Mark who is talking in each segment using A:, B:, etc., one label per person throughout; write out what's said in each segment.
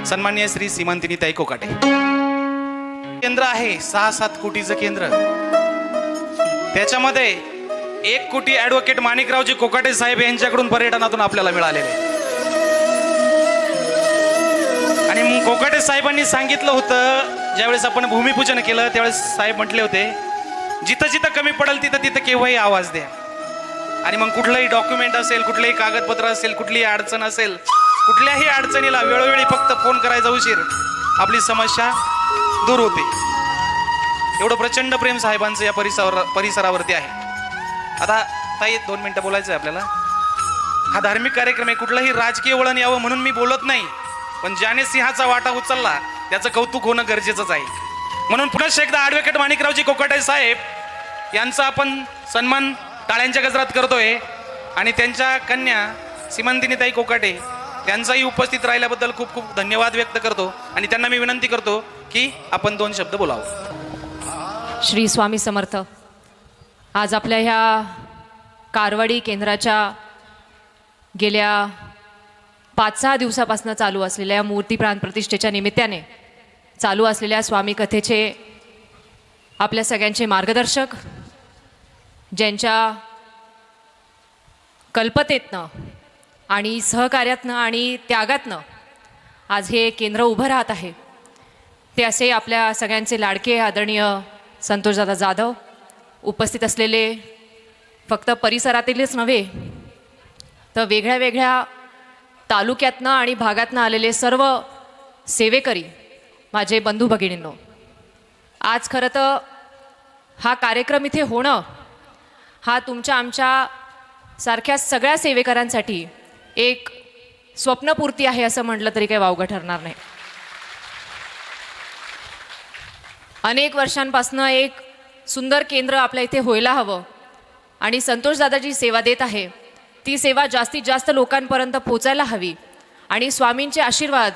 A: सन्माननीय श्री सीमांतिनीताई कोकाटे केंद्र आहे 6-7 कोटीचं केंद्र, त्याच्यामध्ये 1 कोटी ॲडव्होकेट माणिकरावजी कोकाटे साहेब यांच्याकडून पर्यटनातून आपल्याला मिळालेले. आणि मग कोकाटे साहेबांनी सांगितलं होतं, ज्यावेळेस आपण भूमिपूजन केलं त्यावेळेस साहेब म्हटले होते, जिथं जिथं कमी पडेल तिथं तिथं केव्हाही आवाज द्या. आणि मग कुठलंही डॉक्युमेंट असेल, कुठलंही कागदपत्र असेल, कुठलीही अडचण असेल, कुठल्याही अडचणीला वेळोवेळी फक्त फोन करायचा उशीर, आपली समस्या दूर होते. एवढं प्रचंड प्रेम साहेबांचं या परिसरावरती आहे. आता ताई 2 मिनिटं बोलायचं आहे आपल्याला. हा धार्मिक कार्यक्रम आहे, कुठलंही राजकीय वळण यावं म्हणून मी बोलत नाही, पण ज्याने सिंहाचा वाटा उचलला त्याचं कौतुक होणं गरजेचंच आहे. म्हणून पुन्हा एकदा ॲडव्होकेट माणिकरावजी कोकाटे साहेब यांचा आपण सन्मान टाळ्यांच्या गजरात करतोय. आणि त्यांच्या कन्या सीमांतिनीताई कोकाटे त्यांचाही उपस्थित राहिल्याबद्दल खूप खूप धन्यवाद व्यक्त करतो. आणि त्यांना मी विनंती करतो की आपण 2 शब्द बोलावं.
B: श्री स्वामी समर्थ. आज आपल्या ह्या कारवाडी केंद्राच्या गेल्या 5-6 दिवसापासून चालू असलेल्या मूर्ती प्राण प्रतिष्ठेच्या निमित्ताने चालू असलेल्या स्वामी कथेचे आपल्या सगळ्यांचे मार्गदर्शक, ज्यांच्या कल्पतेतनं आणि सहकार्यातनं आणि त्यागातनं आज हे केंद्र उभं राहत आहे, ते असे आपल्या सगळ्यांचे लाडके आदरणीय संतोषदादा जाधव, उपस्थित असलेले फक्त परिसरातीलच नव्हे तर वेगळ्या वेगळ्या तालुक्यातनं आणि भागातनं आलेले सर्व सेवेकरी, माझे बंधू भगिनींनो. आज खरं तर हा कार्यक्रम इथे होणं हा तुमच्या आमच्या सारख्या सगळ्या सेवेकरांसाठी एक स्वप्नपूर्ती आहे असं म्हटलं तरी काही वावगं ठरणार नाही. अनेक वर्षांपासनं एक सुंदर केंद्र आपल्या इथे व्हायला हवं आणि संतोषदादा जी सेवा देत आहे ती सेवा जास्तीत जास्त लोकांपर्यंत पोचायला हवी. आणि स्वामींचे आशीर्वाद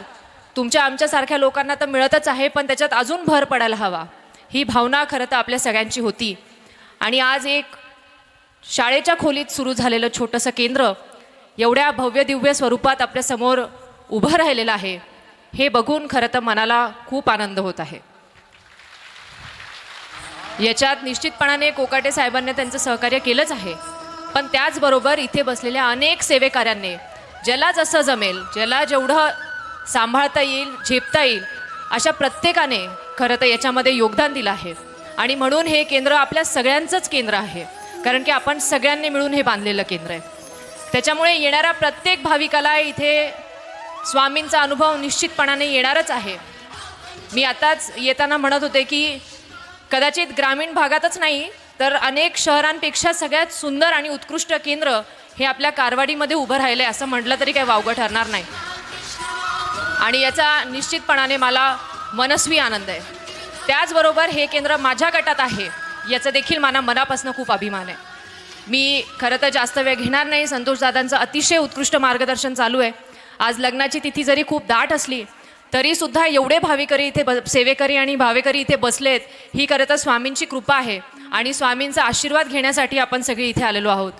B: तुमच्या आमच्यासारख्या लोकांना तर मिळतच आहे, पण त्याच्यात अजून भर पडायला हवा, ही भावना खरं तर आपल्या सगळ्यांची होती. आणि आज एक शाळेच्या खोलीत सुरू झालेलं छोटंसं केंद्र एवढ्या भव्य दिव्य स्वरूपात आपल्यासमोर उभं राहिलेलं आहे, हे बघून खरं तर मनाला खूप आनंद होत आहे. याच्यात निश्चितपणाने कोकाटे साहेबांनी त्यांचं सहकार्य केलंच आहे, पण त्याचबरोबर इथे बसलेल्या अनेक सेवेकऱ्यांनी ज्याला जसं जमेल, ज्याला जेवढं सांभाळता येईल, झेपता येईल, अशा प्रत्येकाने खरं तर याच्यामध्ये योगदान दिलं आहे. आणि म्हणून हे केंद्र आपल्या सगळ्यांचंच केंद्र आहे, कारण की आपण सगळ्यांनी मिळून हे बांधलेलं केंद्र आहे. त्याच्यामुळे येणाऱ्या प्रत्येक भाविकाला इथे स्वामींचा अनुभव निश्चितपणाने येणारच आहे. मी आताच येताना म्हणत होते की कदाचित ग्रामीण भागातच नाही तर अनेक शहरांपेक्षा सगळ्यात सुंदर आणि उत्कृष्ट केंद्र हे आपल्या कारवाडीमध्ये उभं राहिलं आहे असं म्हटलं तरी काही वावगं ठरणार नाही. आणि याचा निश्चितपणाने मला मनस्वी आनंद आहे. त्याचबरोबर हे केंद्र माझ्या गटात आहे याचा देखील मला मनापासून खूप अभिमान आहे. मी खरं तर जास्त वेळ घेणार नाही. संतोषदादांचं अतिशय उत्कृष्ट मार्गदर्शन चालू आहे. आज लग्नाची तिथी जरी खूप दाट असली तरीसुद्धा एवढे भाविकरी इथे सेवेकरी आणि भावेकरी इथे बसलेत, ही खरं तर स्वामींची कृपा आहे. आणि स्वामींचा आशीर्वाद घेण्यासाठी आपण सगळे इथे आलेलो आहोत.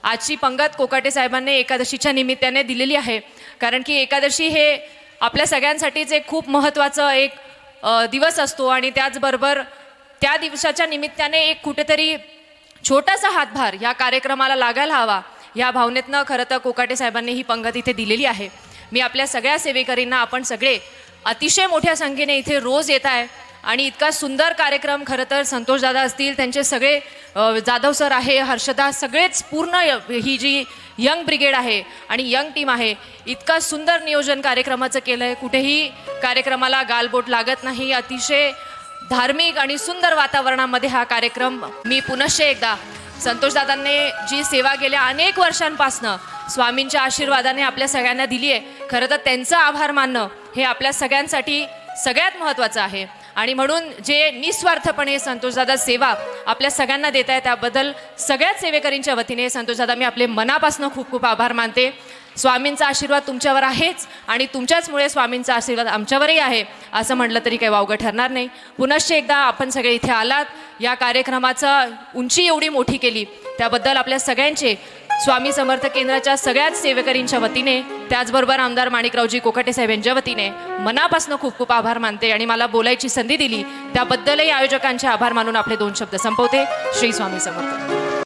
B: आजची पंगत कोकाटे साहेबांनी एकादशीच्या निमित्ताने दिलेली आहे, कारण की एकादशी हे आपल्या सगळ्यांसाठीच एक खूप महत्त्वाचं एक दिवस असतो. आणि त्याचबरोबर त्या दिवसाच्या निमित्ताने एक कुठेतरी छोटासा हातभार ह्या कार्यक्रमाला लागायला हवा, ह्या भावनेतनं खरं तर कोकाटे साहेबांनी ही पंगत इथे दिलेली आहे. मी आपल्या सगळ्या सेवेकरींना, आपण सगळे अतिशय मोठ्या संख्येने इथे रोज येत आहे आणि इतका सुंदर कार्यक्रम खरं तर संतोषदादा असतील, त्यांचे सगळे जाधव सर आहे, हर्षदा, सगळेच पूर्ण ही जी यंग ब्रिगेड आहे आणि यंग टीम आहे, इतका सुंदर नियोजन कार्यक्रमाचं केलं आहे. कुठेही कार्यक्रमाला गालबोट लागत नाही. अतिशय धार्मिक आणि सुंदर वातावरणामध्ये हा कार्यक्रम मी पुनश्च एकदा संतोषदादांनी जी सेवा गेल्या अनेक वर्षांपासनं स्वामींच्या आशीर्वादाने आपल्या सगळ्यांना दिली आहे, खरं तर त्यांचा आभार मानणं हे आपल्या सगळ्यांसाठी सगळ्यात महत्त्वाचं आहे. आणि म्हणून जे निस्वार्थपणे संतोषदादा सेवा आपल्या सगळ्यांना देत आहे त्याबद्दल सगळ्याच सेवेकरींच्या वतीने संतोषदादा मी आपले मनापासून खूप खूप आभार मानते. स्वामींचा आशीर्वाद तुमच्यावर आहेच आणि तुमच्याचमुळे स्वामींचा आशीर्वाद आमच्यावरही आहे असं म्हटलं तरी काही वावगं ठरणार नाही. पुनश्च एकदा आपण सगळे इथे आलात, या कार्यक्रमाचा उंची एवढी मोठी केली त्याबद्दल आपल्या सगळ्यांचे स्वामी समर्थ केंद्राच्या सगळ्याच सेवेकरींच्या वतीने, त्याचबरोबर आमदार माणिकरावजी कोकाटे साहेब यांच्या वतीने मनापासून खूप खूप आभार मानते आणि मला बोलायची संधी दिली त्याबद्दलही आयोजकांचे आभार मानून आपले 2 शब्द संपवते. श्री स्वामी समर्थ.